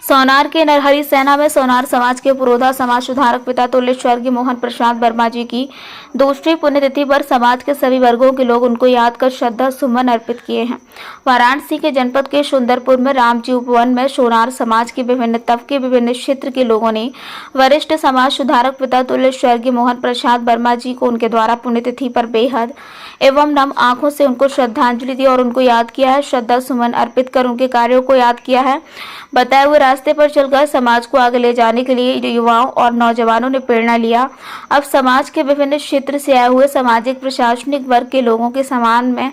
सोनार के नरहरी सेना में सोनार समाज के पुरोधा समाज सुधारक पिता तुल्य स्वर्गीय मोहन प्रसाद वर्मा जी की दूसरी पुण्यतिथि पर समाज के सभी वर्गों के लोग उनको याद कर श्रद्धा सुमन अर्पित किए हैं। वाराणसी के जनपद के सुंदरपुर में रामजी उपवन में सोनार समाज के विभिन्न तबके विभिन्न क्षेत्र के लोगों ने वरिष्ठ समाज सुधारक पिता तुल्य स्वर्गीय मोहन प्रसाद वर्मा जी को उनके द्वारा पुण्यतिथि पर बेहद एवं नम आंखों से उनको श्रद्धांजलि दी और उनको याद किया है। श्रद्धा सुमन अर्पित कर उनके कार्यों को याद किया है। बताए हुए रास्ते पर चलकर समाज को आगे ले जाने के लिए युवाओं और नौजवानों ने प्रेरणा लिया। अब समाज के विभिन्न क्षेत्र से आए हुए सामाजिक प्रशासनिक वर्ग के लोगों के समान में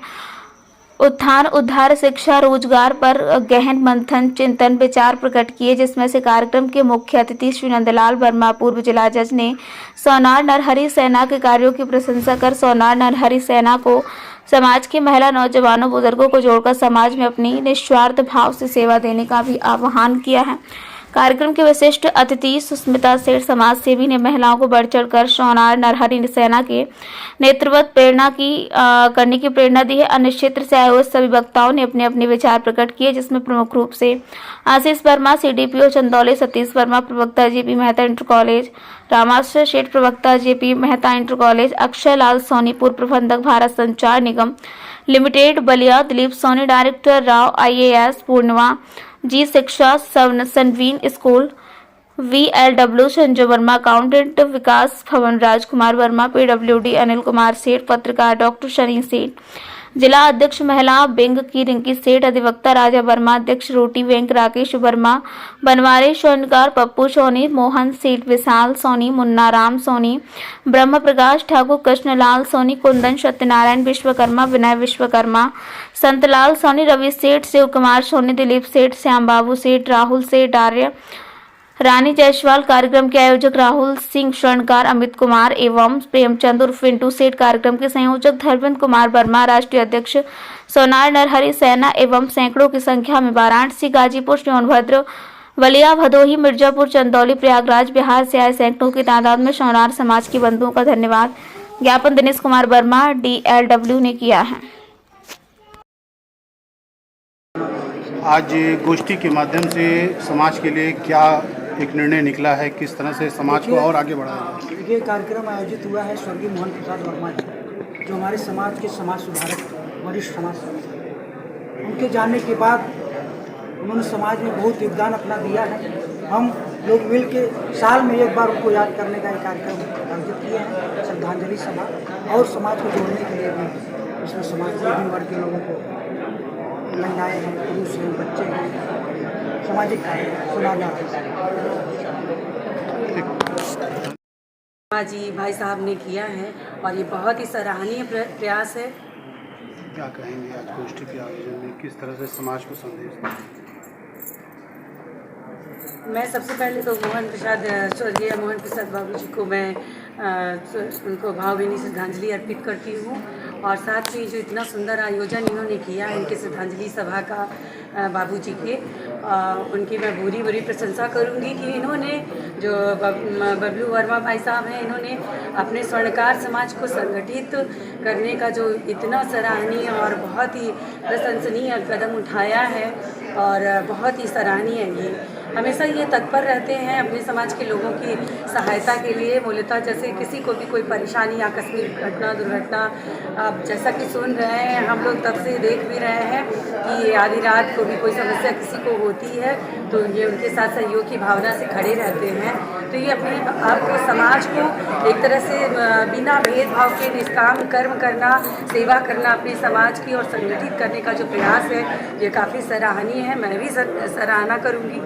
उत्थान उद्धार शिक्षा रोजगार पर गहन मंथन चिंतन विचार प्रकट किए, जिसमें से कार्यक्रम के मुख्य अतिथि श्री नंदलाल वर्मा पूर्व जिला जज ने सोनार नरहरी सेना के कार्यों की प्रशंसा कर सोनार नरहरी सेना को समाज की महिला नौजवानों बुजुर्गों को जोड़कर समाज में अपनी निस्वार्थ भाव से सेवा देने का भी आह्वान किया है। कार्यक्रम के विशिष्ट अतिथि सुस्मिता सेठ समाज सेवी ने महिलाओं को बढ़ चढ़कर सोनार नरहरी सेना के नेतृत्व करने की प्रेरणा दी है। अन्य क्षेत्र से आए हुए सभी वक्ताओं ने अपने अपने विचार प्रकट किए, जिसमें प्रमुख रूप से आशीष वर्मा CDPO चंदौली, सतीश वर्मा प्रवक्ता JP Mehta inter college, Ramashray Seth प्रवक्ता JP Mehta inter college, Akshay Lal Soni पूर्व प्रबंधक Bharat Sanchar Nigam limited Ballia, Dilip Soni director Rao IAS, Purnima ji शिक्षा सनवीन school, VLW Sanjay Verma accountant, Vikas Bhawan Rajkumar Verma PWD, Anil Kumar सेठ पत्रकार, डॉक्टर शनि सेठ जिला अध्यक्ष महिला बैंक की रिंकी सेठ, अधिवक्ता राजा वर्मा, अध्यक्ष रोटी बैंक राकेश वर्मा, बनवारी स्वर्णकार पप्पू सोनी, मोहन सेठ, विशाल सोनी, मुन्ना राम सोनी, ब्रह्म प्रकाश ठाकुर, कृष्णलाल सोनी, कुंदन सत्यनारायण विश्वकर्मा, विनय विश्वकर्मा, संतलाल सोनी, रवि सेठ, शिव कुमार सोनी, दिलीप सेठ, श्याम बाबू सेठ, राहुल सेठ आर्य, रानी जायसवाल, कार्यक्रम के आयोजक राहुल सिंह स्वर्णकार, अमित कुमार एवं प्रेमचंद उर्फ पिंटू सेठ, कार्यक्रम के संयोजक धर्मेंद्र कुमार वर्मा, राष्ट्रीय अध्यक्ष सोनार नरहरी सेना एवं सैकड़ों की संख्या में वाराणसी, गाजीपुर, सोनभद्र, बलिया, भदोही, मिर्जापुर, चंदौली, प्रयागराज, बिहार से आए सैकड़ों की तादाद में सोनार समाज के बंधुओं का धन्यवाद ज्ञापन दिनेश कुमार वर्मा DLW ने किया है। आज गोष्ठी के माध्यम से समाज के लिए क्या एक निर्णय निकला है, किस तरह से समाज को और आगे बढ़ाया जाए? ये कार्यक्रम आयोजित हुआ है स्वर्गीय मोहन प्रसाद वर्मा जी, जो हमारे समाज के समाज सुधारक वरिष्ठ समाज सेवी। उनके जाने के बाद उन्होंने समाज में बहुत योगदान अपना दिया है। हम लोग मिल के साल में एक बार उनको याद करने का एक कार्यक्रम आयोजित किए हैं, श्रद्धांजलि सभा, और समाज को जोड़ने के लिए भी इसमें समाज के विभिन्न वर्ग के लोगों को, महिलाएँ हैं, पुरुष हैं, बच्चे हैं, सामाजिक कार्य सुना जा रहा है। जी भाई साहब ने किया है और ये बहुत ही सराहनीय प्रयास है। क्या कहेंगे आज गोष्ठी के आयोजन में, किस तरह से समाज को संदेश? मैं सबसे पहले तो स्वर्गीय मोहन प्रसाद बाबू जी को मैं उनको भावभीनी श्रद्धांजलि अर्पित करती हूँ, और साथ ही जो इतना सुंदर आयोजन इन्होंने किया है इनके श्रद्धांजलि सभा का बाबूजी के, उनकी मैं बुरी प्रशंसा करूंगी कि इन्होंने जो बबलू वर्मा भाई साहब हैं, इन्होंने अपने स्वर्णकार समाज को संगठित करने का जो इतना सराहनीय और बहुत ही प्रशंसनीय कदम उठाया है, और बहुत ही सराहनीय है। ये हमेशा ये तत्पर रहते हैं अपने समाज के लोगों की सहायता के लिए। मूलतः जैसे किसी को भी कोई परेशानी, आकस्मिक घटना, दुर्घटना, अब जैसा कि सुन रहे हैं हम लोग, तब से देख भी रहे हैं कि आधी रात को भी कोई समस्या किसी को होती है तो ये उनके साथ सहयोग की भावना से खड़े रहते हैं। तो ये अपने आपके समाज को एक तरह से बिना भेदभाव के निष्काम कर्म करना, सेवा करना अपने समाज की और संगठित करने का जो प्रयास है, ये काफ़ी सराहनीय है। मैं भी सराहना करूँगी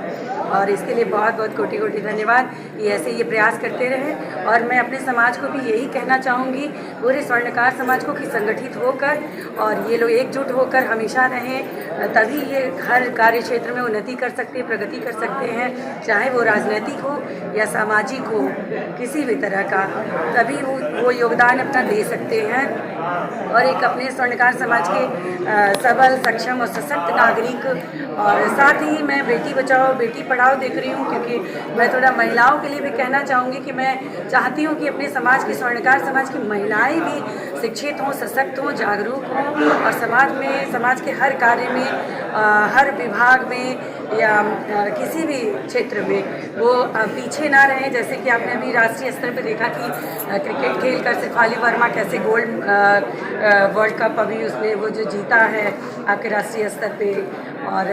और इसके लिए बहुत बहुत कोटि कोटि धन्यवाद। ये ऐसे ये प्रयास करते रहें, और मैं अपने समाज को भी यही कहना चाहूँगी, पूरे स्वर्णकार समाज को, कि संगठित होकर और ये लोग एकजुट होकर हमेशा रहें, तभी ये हर कार्य क्षेत्र में उन्नति कर सकते हैं, प्रगति कर सकते हैं, चाहे वो राजनीतिक हो या सामाजिक हो, किसी भी तरह का, तभी वो योगदान अपना दे सकते हैं और एक अपने स्वर्णकार समाज के सबल, सक्षम और सशक्त नागरिक। और साथ ही मैं बेटी बचाओ बेटी पड़ाव देख रही हूँ, क्योंकि मैं थोड़ा महिलाओं के लिए भी कहना चाहूँगी कि मैं चाहती हूँ कि अपने समाज की, स्वर्णकार समाज की महिलाएं भी शिक्षित हों, सशक्त हों, जागरूक हों और समाज में, समाज के हर कार्य में, हर विभाग में या किसी भी क्षेत्र में वो पीछे ना रहें। जैसे कि आपने अभी राष्ट्रीय स्तर पे देखा कि क्रिकेट खेल कर शेफाली वर्मा कैसे गोल्ड वर्ल्ड कप अभी उसने वो जो जीता है आपके राष्ट्रीय स्तर पे। और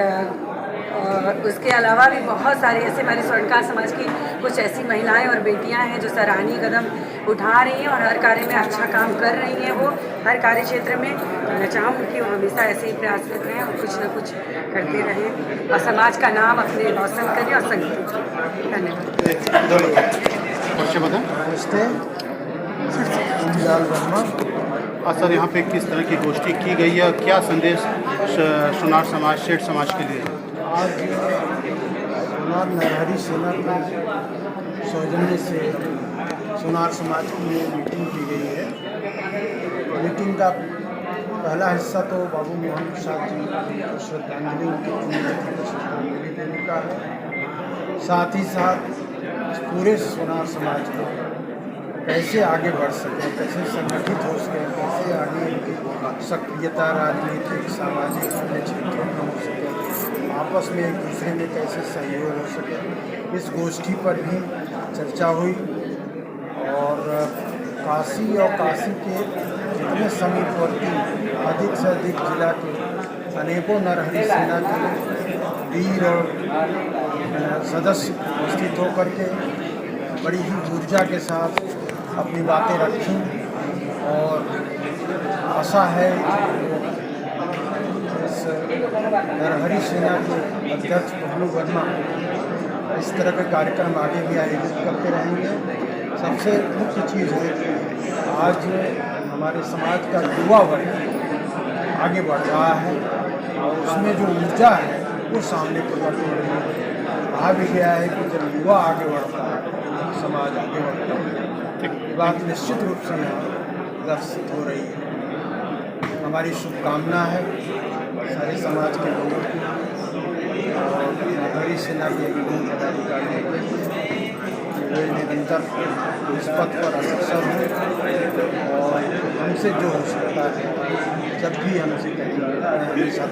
उसके अलावा भी बहुत सारे ऐसे हमारे स्वर्णकार समाज की कुछ ऐसी महिलाएं और बेटियां हैं जो सराहनीय कदम उठा रही हैं और हर कार्य में अच्छा काम कर रही हैं। वो हर कार्य क्षेत्र में मैं चाहूँगी कि वो हमेशा ऐसे ही प्रयासरत रहें और कुछ न कुछ करते रहें और समाज का नाम अपने रोशन करें और संगठित करें। धन्यवाद। परिचय बताएं। नमस्ते, लाल वर्मा। सर, यहाँ पे किस तरह की गोष्ठी की गई है, क्या संदेश सोनार समाज, सेठ समाज के लिए? आज सोनार नरहरी सेना के सौजन्य से सोनार समाज की मीटिंग की गई है। मीटिंग का पहला हिस्सा तो बाबू मोहन प्रसाद जी को श्रद्धांजलि, उनकी पुण्यतिथि को श्रद्धांजलि देने का है। साथ ही साथ पूरे सोनार समाज को कैसे आगे बढ़ सकें, कैसे संगठित हो सकें, कैसे आगे उनकी सक्रियता राजनीतिक, सामाजिक, अन्य क्षेत्रों में हो सके, आपस में एक दूसरे में कैसे सहयोग हो सके, इस गोष्ठी पर भी चर्चा हुई। और काशी और काशी के जितने समीपवर्ती अधिक से अधिक जिला के अनेकों नरहरी सेना के वीर और सदस्य उपस्थित होकर के बड़ी ही ऊर्जा के साथ अपनी बातें रखी। और आशा है इस नरहरी सेना के अध्यक्ष बबलू वर्मा इस तरह के कार्यक्रम आगे भी आयोजित करते रहेंगे। सबसे मुख्य चीज़ है कि आज हमारे समाज का युवा वर्ग आगे बढ़ रहा है और उसमें जो ऊर्जा है वो सामने प्रकट हो रही है। कहा भी गया है कि जब युवा आगे बढ़ता है समाज आगे बढ़ता है। ये बात निश्चित रूप से दर्शित हो रही है। हमारी शुभकामना है सारे समाज के लोगों की और नरहरी सेना के विभिन्न पदाधिकारियों के वे निरंतर इस पथ पर अग्रसर हैं और हमसे जो हो सकता है जब भी हमसे कहेंगे हमेशा